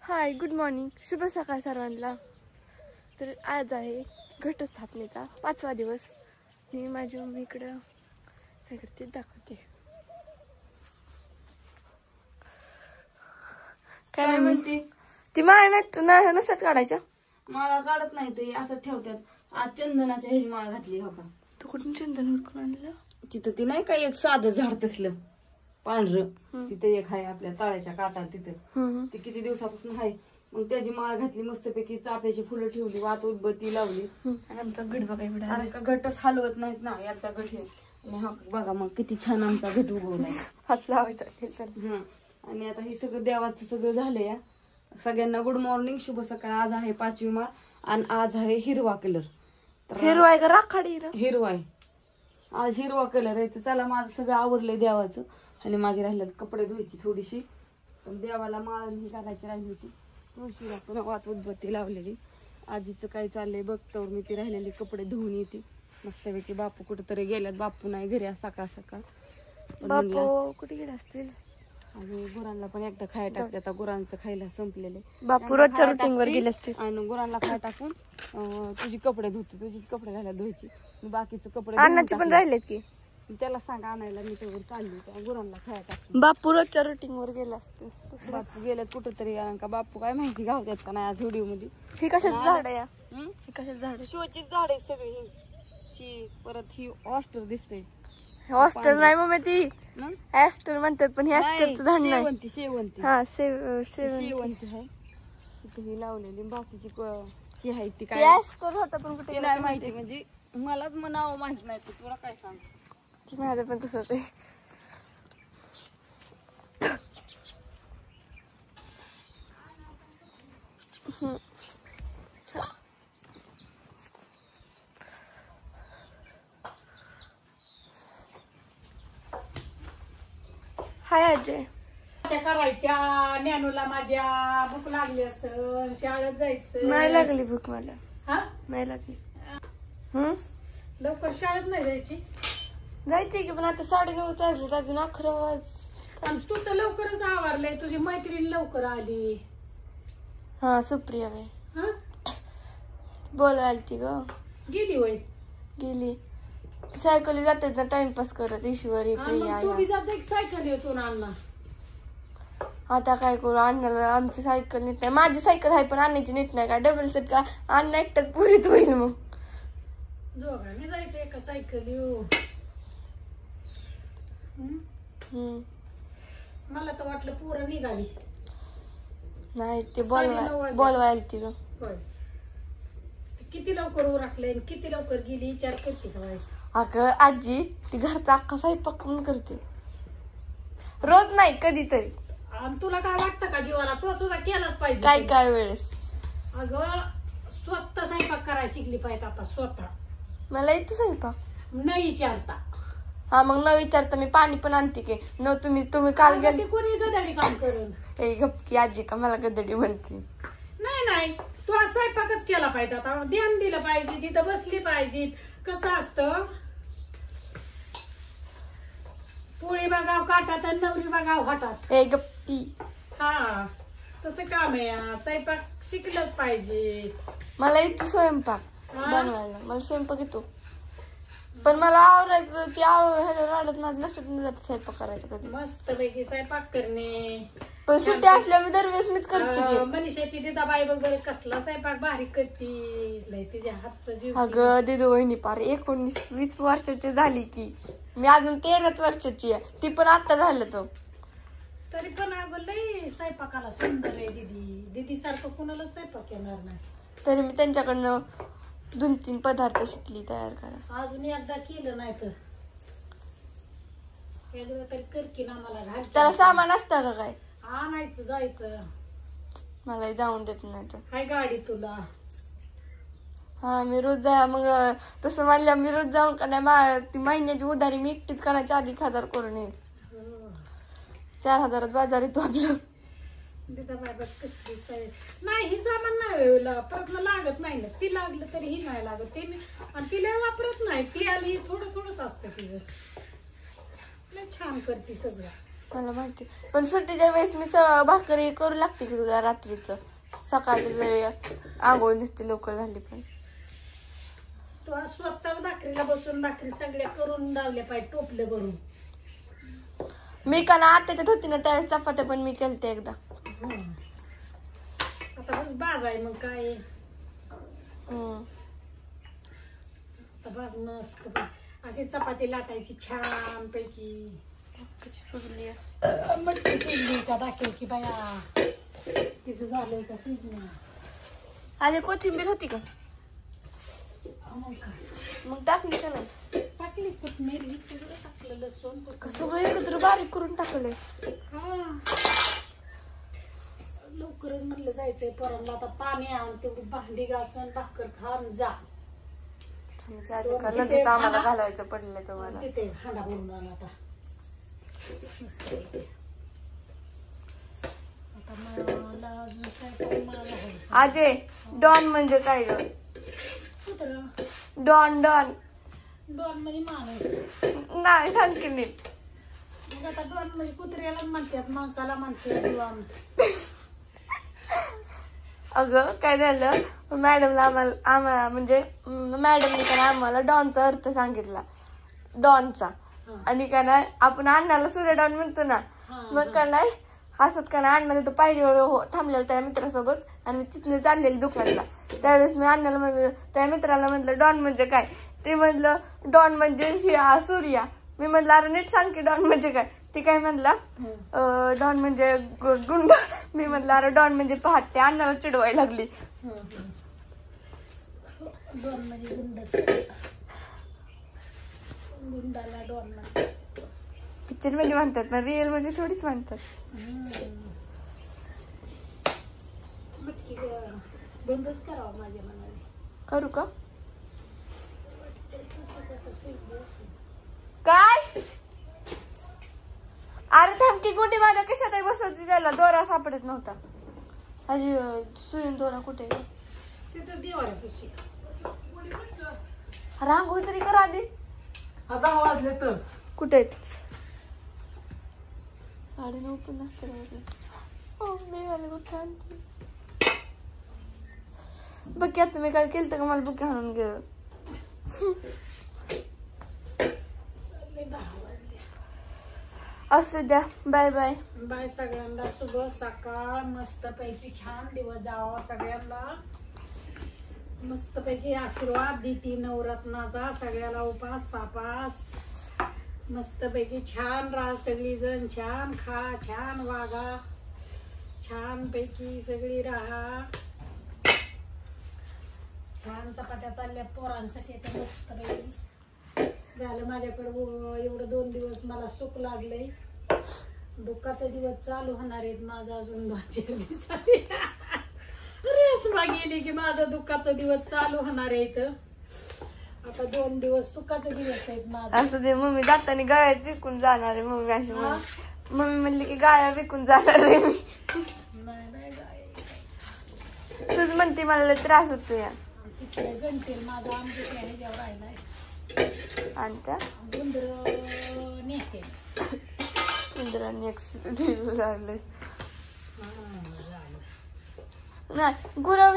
हाय, good morning, शुभ सकाळ सर्वांना. तर आज आहे घटस्थापनेचा 5वा दिवस. मी माझ्या मम्मीकडं काय करते दाखवते. काय म्हणते ती माळ नाही नसतात काढायच्या. माळा काढत नाही ते असं ठेवतात. आज चंदनाच्या ह्याची माळ घातली हो का. तू कुठून चंदन हुडकून आणलं? तिथं ती नाही का एक साधं झाड तसलं पांढरं तिथं एक आहे आपल्या तळ्याच्या काठात तिथं. ते किती दिवसापासून आहे. मग त्याची माळ घातली मस्तपैकी, चाफ्याची फुलं ठेवली, वात उदबत्ती लावली. आणि आमचा घट बघा एवढा. अरे का घटच हलवत नाहीत ना, एकदा घट हे. आणि हा बघा मग किती छान आमचा घट उगवलाय. हात लावायचा. आणि आता हे सगळं देवाचं सगळं झालंय या. सगळ्यांना गुड मॉर्निंग, शुभ सकाळ. आज आहे 5वी माळ आणि आज आहे हिरवा कलर. हिरवा आहे का राखाडी? हिरवा आहे. आज हिरवा कलर आहे. तर चला माझं सगळं आवरलंय देवाचं. आणि माझी राहिल्यात कपडे धुवायची थोडीशी. पण देवाला माळ ही घालायची राहिली होती. तुळशीला पुन्हा वात उदबत्ती लावलेली. आजीचं काय चाललंय बघतो मी. ती राहिलेली कपडे धुवून येते मस्तपैकी. बापू कुठेतरी गेल्यात. बापू नाही घरी सकाळ सकाळ. बापू कुठे गेले असतील. आणि गुरांना पण एकदा खायला टाकते. आता गुरांचं खायला संपलेलं. बापू रोजच्या रुटीन वर गेले असतील. आणि गुरांना खाय टाकून तुझी कपडे धुते. तुझी कपडे राहिल्या धुवायची. बाकीचं कपडे अन्नाची पण राहिलेत की. त्याला सांग आणायला. मी तेवढं चालली गुरांना खायला टाकून. बापू रोजच्या रुटीन वर गेला असतील. बापू गेल्यात कुठंतरी. का बापू काय माहिती गावतात का नाही आज व्हिडिओ मध्ये. ही कशाच झाड आहे? ही कशाच झाड? शोची झाड आहे सगळी ही. परत ही ऑस्टर दिसते. हॉस्टेल नाही मग ती ऍस्टर म्हणतात पण हे ऍस्टरचं झाड नाही. शेवंती शेवंती. हा शेवंती आहे ही लावलेली. बाकीची ही आहे ती काय ऍस्टर होता पण कुठे नाही माहिती. म्हणजे मलाच नाव माहित नाही. तुला काय सांग. ती माझं पण तसंच आहे. हाय अजय. त्या करायच्या ज्ञानूला माझ्या भूक लागली असं शाळेत जायचं. नाही लागली भूक मला. हा नाही लागली. लवकर शाळेत नाही जायची. जायची की पण आता 9:30 वाजले. अजून 11 वाज. आणि तू तर लवकरच आवरलंय. तुझी मैत्रीण लवकर आली. हा सुप्रिया बाई हा बोलवायला ती ग. गेली वय. गेली. सायकली जातात ना टाइमपास करत. ईश्वरी प्रिया. तू बी जात एक सायकल येतो ना अण्णा. आता काय करू. अण्णाला आमची सायकल नीट नाही. माझी सायकल आहे पण आणण्याची नीट नाही. का डबल सेट का अण्णा एकटाच पुरीत होईल. मग दोघांनी जायचं एका सायकल. मला तर वाटलं पोरं निघाली. नाही ते बोलवायला ती ग. किती लवकर उरकले किती लवकर गेली विचार करते का व्हायचं. अगं आजी ती घरचा अख्खा स्वयंपाक पण करते. रोज नाही कधीतरी. आणि तुला काय वाटतं का जीवाला. तो सुद्धा केलाच पाहिजे. काय काय वेळेस. अगं स्वतः स्वयंपाक करायला शिकली पाहिजे आता. स्वतः मला येतो स्वयंपाक न विचारता. हा मग न विचारता मी पाणी पण आणते की. न तुम्ही काल गेले कोणी गदडी काम करून. ए गप्पी आजी का मला गदडी म्हणते. नाही तू आज स्वयंपाकच केला पाहिजे. आता ध्यान दिलं पाहिजे. तिथं बसली पाहिजे. कसं असतं पोळी बघाव काटात आणि नवरी बघाव हातात. ए गप्पी. हा तसं काम आहे. स्वयंपाक शिकलंच पाहिजे. मला येतो स्वयंपाक बनवायला. मला स्वयंपाक येतो पण मला आवरायचं ती राडत माझं लक्षात नाही जात स्वयंपाक करायचं कधी. मस्त पैकी स्वयंपाक करणे. पण सुट्ट्या असल्या मी दरवेळेस मीच करते. मनीषाची दिदाबाई वगैरे कसला स्वयंपाक भारी करते. तिच्या हातचा जीव. अगं दिदू वहिनी पार 19-20 वर्षाची झाली की. मी अजून 13 वर्षाची आहे. ती पण आता झालं तो. तरी पण अगं लई स्वयंपाकाला सुंदर आहे दीदी. दीदी सारखं कुणाला स्वयंपाक येणार नाही. तरी मी त्यांच्याकडनं 2-3 पदार्थ शिकली तयार करा. अजून एकदा केलं नाही तर एकदा तरी कर की ना. मला घाल. त्याला सामान असतं का काय. आणायचं जायचं. मला जाऊन देत नाही तर. हाय गाडी तुला. हा मी रोज जा. मग तसं म्हणलं मी रोज जाऊन का नाही. ती महिन्याची उधारी मी एकटीच करायची. 1,000 करून येईल. 4,000 बाजार येतो आपलं. दिदाबाई बस कसली नाही. ही सामान नाही परत लागत नाही ना. ती लागलं तरी ही नाही लागत. ते आणि तिला वापरत नाही. ती आली थोडं थोडंच असतं तिचं. छान करते सगळं. मला माहिती, पण सुट्टीच्या वेळेस मी भाकरी करू लागते की तुला रात्रीचं. सकाळचं जरी आंघोळ नसते लवकर झाली पण. तू आज स्वतःच भाकरीला बसून भाकरी सगळ्या करून लावल्या पाहिजे टोपले भरून. मी का ना आत्याच्यात होती ना त्यावेळेस चपात्या पण मी केलते एकदा. आता बस बाज आहे मग काय. आता बाज मस्त अशी चपाती लाटायची छान पैकी. मटकी शिजली का दाखल की बाया तिचं झालंय का शिजलं. आधी कोथिंबीर होती का मग टाकली का नाही. टाकली कोथमीर सगळं टाकलं लसूण सगळं एकत्र बारीक करून टाकलंय. लवकरच म्हणलं जायचंय पोरांना आता पाणी आण तेवढी भांडी घासून भाकर खाऊन जा. लगेच आम्हाला घालवायचं पडलंय तुम्हाला. तिथे खांडा भरून आला आता. आजे डॉन म्हणजे काय ग. डॉन डॉन डॉन म्हणजे माणूस नाही सांग की नीट. मग आता डॉन म्हणजे कुत्र्याला म्हणतात माणसाला म्हणते डॉन. अगं काय झालं मॅडमला आम्हाला म्हणजे मॅडमने का आम्हाला डॉनचा अर्थ सांगितला डॉनचा. आणि का नाही आपण अण्णाला सूर्य डॉन म्हणतो ना. मग का नाही हसत का नाही अण्णा तिथं पायरीवर थांबलेला त्या मित्रासोबत आणि मी तिथनं चाललेली दुकानला. त्यावेळेस मी अण्णाला म्हणलं त्या मित्राला म्हटलं डॉन म्हणजे काय. ते म्हणलं डॉन म्हणजे सूर्या. मी म्हटलं अरे नीट सांग की डॉन म्हणजे काय. ती काय म्हणला डॉन म्हणजे गुंड. मी म्हटलं अरे डॉन म्हणजे पहाटे. अण्णाला चिडवायला लागली. डॉन म्हणजे गुंडच. गुंडाला डॉन पिक्चर मध्ये म्हणतात पण रिअल मध्ये थोडीच म्हणतात. बंदच करावं माझ्या मनाने. करू का काय. अरे थांबकी गुंडी माझ्या कशात बसवती त्याला दोरा सापडत नव्हता. अजी सुईन दोरा कुठे तिथं देवाऱ्यापाशी. रांगोळी तरी कर आधी. 10 वाजले तर कुठे 9:30 पण नसते. मी मला कुठे आणते बघ की. आता मी काय केलं का मला बुके आणून गेलं. असू द्या. Bye bye. बाय सगळ्यांना. शुभ सकाळ. मस्त पैकी छान दिवस जावा सगळ्यांना. मस्त पैकी आशीर्वाद देती नवरत्नाचा सगळ्याला. उपास तापास मस्त पैकी छान राहा सगळी जण. छान खा छान वागा छान पैकी सगळी राहा. छान चपात्या चालल्यात पोरांसाठी. आता मस्त पैकी झालं माझ्याकडं. एवढं 2 दिवस मला सुख लागलंय. दुःखाचे दिवस चालू होणार आहेत माझा अजून 2-4 दिवसांनी. रेसमा गेली की माझं दुःखाचं दिवस चालू होणार आहेत. आता 2 दिवस सुखाचे दिवस आहेत माझं. असं ते मम्मी जाताना गाया विकून जाणार आहे. मम्मी अशी मम्मी म्हणली की गाया विकून जाणार आहे मी. नाही गाय तुझ म्हणते मला त्रास होतो या. तिकडे गणतील माझा आमच्या ह्याच्यावर राहिलाय. आणि त्या गुंदर नेते इंद्रांनी लागले नाही. गुरं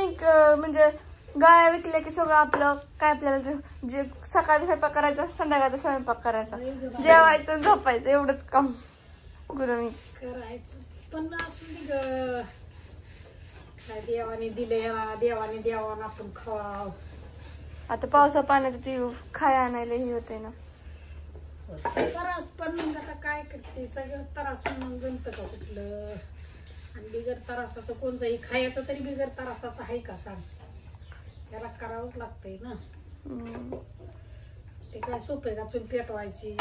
म्हणजे गाया विकल्या की सगळं आपलं काय आपल्याला जे सकाळचा स्वयंपाक करायचा संध्याकाळचा स्वयंपाक करायचा जेवायचं झोपायचं एवढंच काम गुरं करायचं. पण असं काय देवाने दिले देवाने द्यावा आपण खावा. आता पावसा पाण्यात ती खाय आणायला हे होते ना त्रास. पण मग आता काय करते सगळं त्रास मग जमत का कुठलं. आणि बिगर त्रासाचं कोणचंही खायचं तरी बिगर त्रासाचं आहे का सांग. त्याला करावंच लागतंय ना. ते काय सोपं का चूल पेटवायची.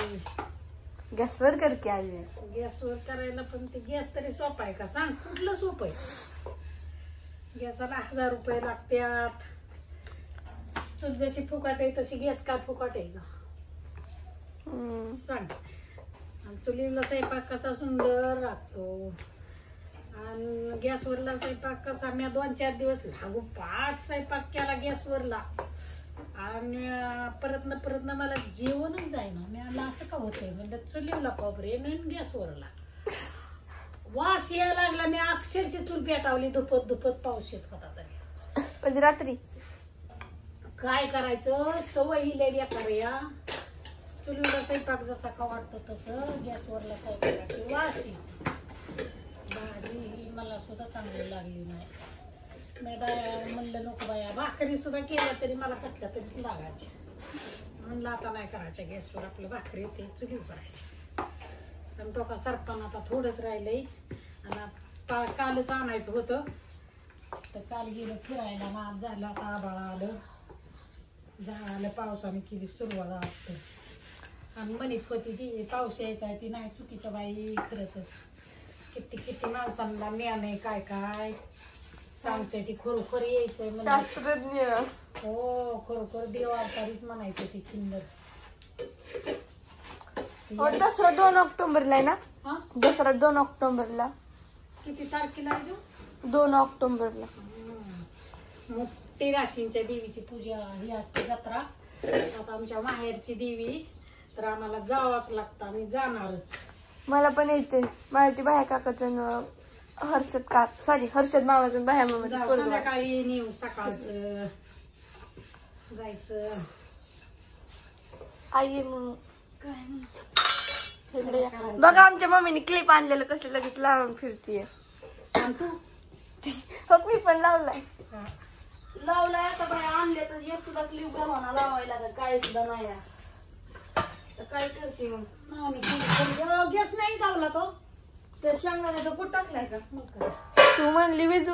गॅसवर कर की आली. गॅसवर करायला पण ते गॅस तरी सोपं आहे का सांग. कुठलं सोपं आहे. गॅसाला 1000 रुपये लागतात. चूल जशी फुकाट आहे तशी गॅस काय फुकाट आहे का सांग. आणि चुलीला स्वयंपाक कसा सुंदर लागतो. आणि गॅसवरला स्वयंपाक कसा मी 2-4 दिवस लागोपाठ स्वयंपाक केला गॅसवरला. आणि परत मला जेवणच जाईना. मी असं का होतंय म्हणलं चुलीला कॉपरे मी गॅसवरला. वास यायला लागला. मी अक्षरची चूल पेटावली. दुपत दुपत पाऊस येत होता तरी. कधी रात्री काय करायचं, सवय ही लय बेकार या. चुलीला स्वयंपाक जसा का वाटतो तसं गॅसवरला स्वयंपाकाची वास येते. भाजी ही मला सुद्धा चांगली लागली नाही. मी म्हणलं नको बाया, भाकरी सुद्धा केल्या तरी मला कसल्या तरी लागायच्या. म्हणलं आता नाही करायच्या गॅसवर, आपलं भाकरी ते चुलीवर करायची. आणि तो का सरपण आता थोडंच राहिलंय. आणि कालच आणायचं होतं तर काल गेलं फिरायला ना, आज झालं आता आभाळ आलं. झालं पावसाने केली सुरुवात असते. आणि म्हणत होती ती पाऊस यायचा आहे, ती नाही चुकीचं बाई. खरंच किती किती माणसांना ज्ञान काय काय सांगते ती. खरोखर यायचंय म्हणजे. शास्त्रज्ञ. हो खरोखर देव अवतारीच म्हणायचं ती किंमत. दसरा 2 ऑक्टोबरला आहे ना. हा दसरा 2 ऑक्टोबरला. किती तारखेला आहे तो? 2 ऑक्टोबरला. मग तेराशींच्या देवीची पूजा ही असते जत्रा. आता आमच्या माहेरची देवी तर आम्हाला जावंच लागतं. आम्ही जाणारच. मला पण यायचंय. मला ती बाया काकाचं हर्षद मामाचं बाया मामाचं जाऊ, पोरगं. संध्याकाळी नेऊ सकाळचं जायचं. आई मग काय इकडे या. बघा आमच्या मम्मीने क्लिप आणलेलं कसं लगेच लावून फिरतीये. आणि तू हो मी पण लावलाय. हा. लावलाय आता बाय. आणले तर एक सुद्धा क्लिप गव्हाणा लावायला तर काय सुद्धा नाही आहे. तर काय करते मग. आणि गॅस नाही लावला तो. त्या शेंगदाण्याचा कुठ टाकलाय का. मग काय. तू म्हणली वीज